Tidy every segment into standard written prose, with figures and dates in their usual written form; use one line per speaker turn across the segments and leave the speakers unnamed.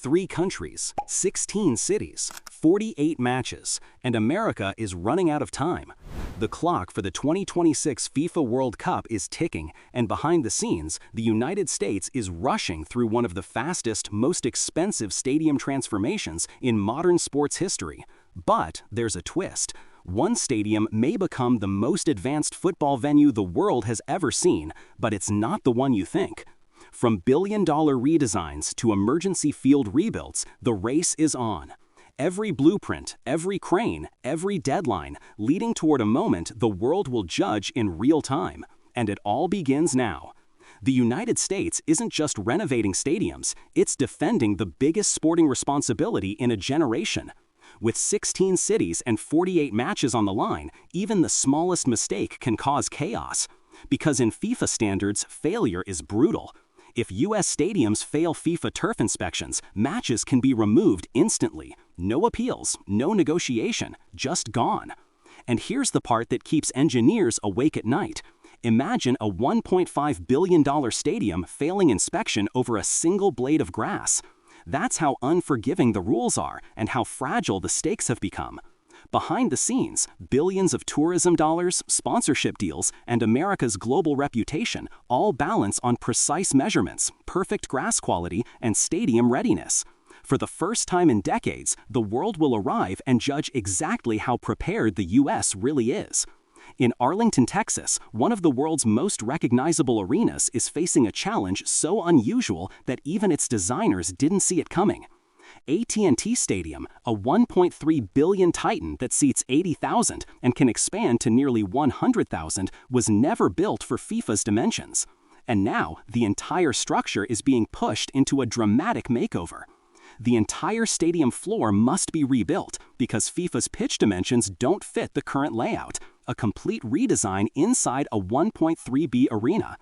3 countries, 16 cities, 48 matches, and America is running out of time. The clock for the 2026 FIFA World Cup is ticking, and behind the scenes, the United States is rushing through one of the fastest, most expensive stadium transformations in modern sports history. But there's a twist. One stadium may become the most advanced football venue the world has ever seen, but it's not the one you think. From billion-dollar redesigns to emergency field rebuilds, the race is on. Every blueprint, every crane, every deadline, leading toward a moment the world will judge in real time. And it all begins now. The United States isn't just renovating stadiums, it's defending the biggest sporting responsibility in a generation. With 16 cities and 48 matches on the line, even the smallest mistake can cause chaos. Because in FIFA standards, failure is brutal. If U.S. stadiums fail FIFA turf inspections, matches can be removed instantly. No appeals, no negotiation, just gone. And here's the part that keeps engineers awake at night. Imagine a $1.5 billion stadium failing inspection over a single blade of grass. That's how unforgiving the rules are and how fragile the stakes have become. Behind the scenes, billions of tourism dollars, sponsorship deals, and America's global reputation all balance on precise measurements, perfect grass quality, and stadium readiness. For the first time in decades, the world will arrive and judge exactly how prepared the U.S. really is. In Arlington, Texas, one of the world's most recognizable arenas is facing a challenge so unusual that even its designers didn't see it coming. AT&T Stadium, a $1.3 billion titan that seats 80,000 and can expand to nearly 100,000, was never built for FIFA's dimensions. And now, the entire structure is being pushed into a dramatic makeover. The entire stadium floor must be rebuilt because FIFA's pitch dimensions don't fit the current layout, a complete redesign inside a 1.3B arena.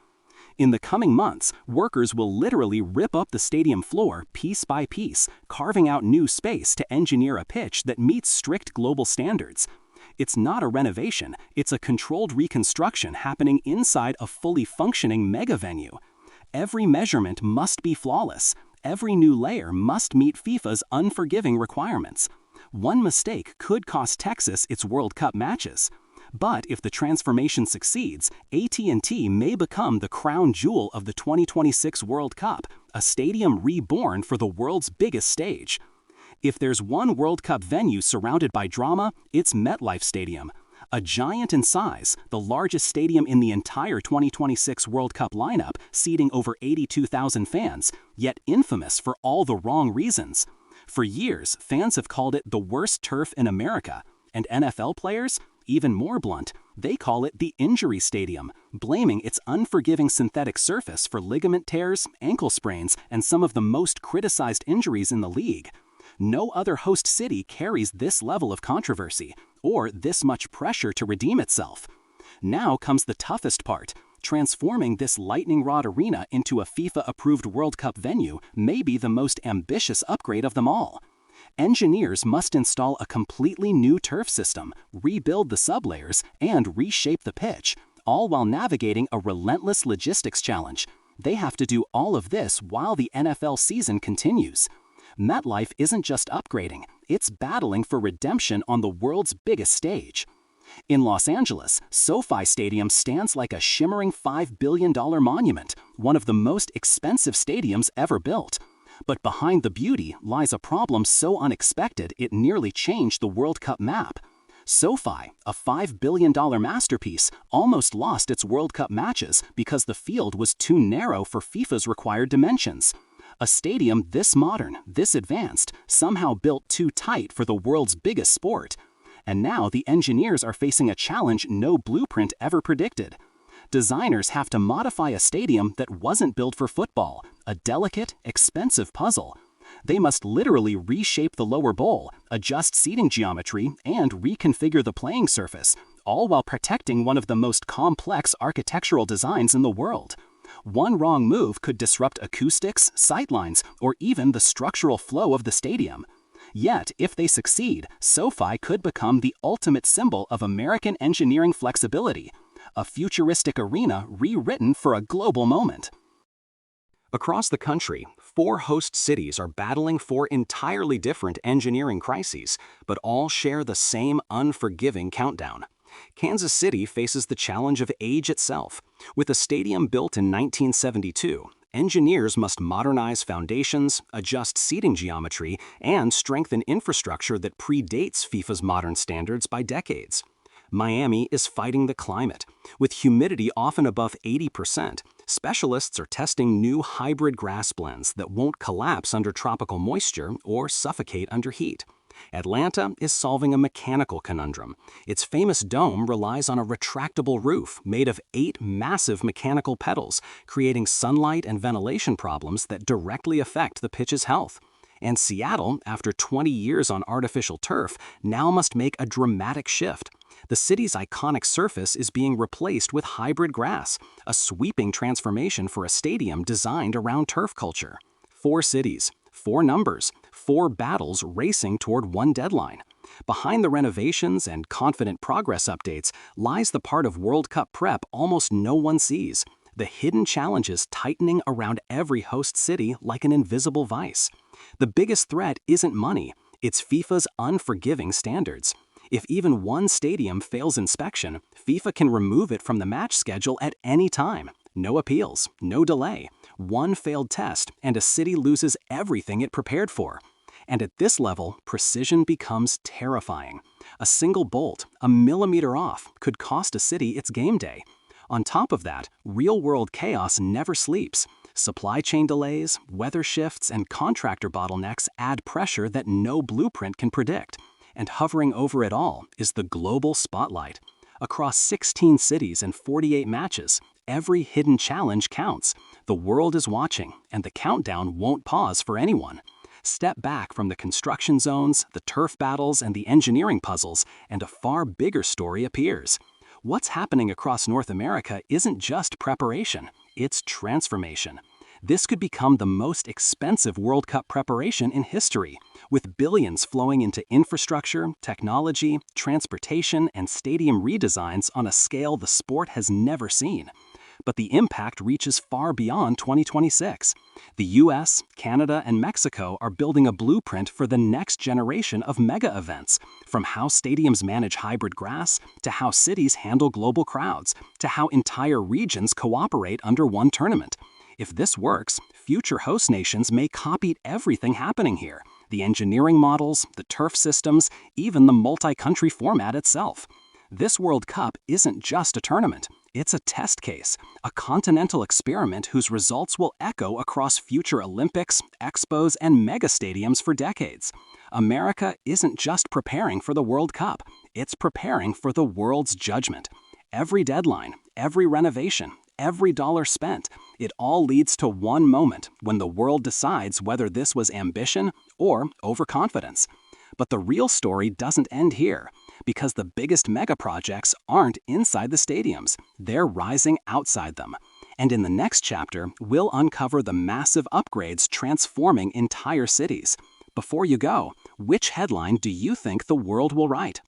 In the coming months, workers will literally rip up the stadium floor piece by piece, carving out new space to engineer a pitch that meets strict global standards. It's not a renovation, it's a controlled reconstruction happening inside a fully functioning mega venue. Every measurement must be flawless. Every new layer must meet FIFA's unforgiving requirements. One mistake could cost Texas its World Cup matches. But if the transformation succeeds, AT&T may become the crown jewel of the 2026 World Cup, a stadium reborn for the world's biggest stage. If there's one World Cup venue surrounded by drama, it's MetLife Stadium. A giant in size, the largest stadium in the entire 2026 World Cup lineup, seating over 82,000 fans, yet infamous for all the wrong reasons. For years, fans have called it the worst turf in America, and NFL players? Even more blunt, they call it the injury stadium, blaming its unforgiving synthetic surface for ligament tears, ankle sprains, and some of the most criticized injuries in the league. No other host city carries this level of controversy, or this much pressure to redeem itself. Now comes the toughest part. Transforming this lightning rod arena into a FIFA-approved World Cup venue may be the most ambitious upgrade of them all. Engineers must install a completely new turf system, rebuild the sublayers, and reshape the pitch, all while navigating a relentless logistics challenge. They have to do all of this while the NFL season continues. MetLife isn't just upgrading, it's battling for redemption on the world's biggest stage. In Los Angeles, SoFi Stadium stands like a shimmering $5 billion monument, one of the most expensive stadiums ever built. But behind the beauty lies a problem so unexpected it nearly changed the World Cup map. SoFi, a $5 billion masterpiece, almost lost its World Cup matches because the field was too narrow for FIFA's required dimensions. A stadium this modern, this advanced, somehow built too tight for the world's biggest sport. And now the engineers are facing a challenge no blueprint ever predicted. Designers have to modify a stadium that wasn't built for football, a delicate, expensive puzzle. They must literally reshape the lower bowl, adjust seating geometry, and reconfigure the playing surface, all while protecting one of the most complex architectural designs in the world. One wrong move could disrupt acoustics, sightlines, or even the structural flow of the stadium. Yet, if they succeed, SoFi could become the ultimate symbol of American engineering flexibility, a futuristic arena rewritten for a global moment. Across the country, Four host cities are battling four entirely different engineering crises, but all share the same unforgiving countdown. Kansas City faces the challenge of age itself. With a stadium built in 1972, engineers must modernize foundations, adjust seating geometry, and strengthen infrastructure that predates FIFA's modern standards by decades. Miami is fighting the climate. With humidity often above 80%, specialists are testing new hybrid grass blends that won't collapse under tropical moisture or suffocate under heat. Atlanta is solving a mechanical conundrum. Its famous dome relies on a retractable roof made of 8 massive mechanical pedals, creating sunlight and ventilation problems that directly affect the pitch's health. And Seattle, after 20 years on artificial turf, now must make a dramatic shift. The city's iconic surface is being replaced with hybrid grass, a sweeping transformation for a stadium designed around turf culture. 4 cities, 4 numbers, 4 battles racing toward one deadline. Behind the renovations and confident progress updates lies the part of World Cup prep almost no one sees: the hidden challenges tightening around every host city like an invisible vice. The biggest threat isn't money, it's FIFA's unforgiving standards. If even one stadium fails inspection, FIFA can remove it from the match schedule at any time. No appeals, no delay. One failed test, and a city loses everything it prepared for. And at this level, precision becomes terrifying. A single bolt, a millimeter off, could cost a city its game day. On top of that, real-world chaos never sleeps. Supply chain delays, weather shifts, and contractor bottlenecks add pressure that no blueprint can predict. And hovering over it all is the global spotlight. Across 16 cities and 48 matches, every hidden challenge counts. The world is watching, and the countdown won't pause for anyone. Step back from the construction zones, the turf battles, and the engineering puzzles, and a far bigger story appears. What's happening across North America isn't just preparation, it's transformation. This could become the most expensive World Cup preparation in history, with billions flowing into infrastructure, technology, transportation, and stadium redesigns on a scale the sport has never seen. But the impact reaches far beyond 2026. The US, Canada, and Mexico are building a blueprint for the next generation of mega events, from how stadiums manage hybrid grass, to how cities handle global crowds, to how entire regions cooperate under one tournament. If this works, future host nations may copy everything happening here: the engineering models, the turf systems, even the multi-country format itself. This World Cup isn't just a tournament. It's a test case, a continental experiment whose results will echo across future Olympics, expos, and mega stadiums for decades. America isn't just preparing for the World Cup, it's preparing for the world's judgment. Every deadline, every renovation, every dollar spent, it all leads to one moment when the world decides whether this was ambition or overconfidence. But the real story doesn't end here, because the biggest mega projects aren't inside the stadiums, they're rising outside them. And in the next chapter, we'll uncover the massive upgrades transforming entire cities. Before you go, which headline do you think the world will write?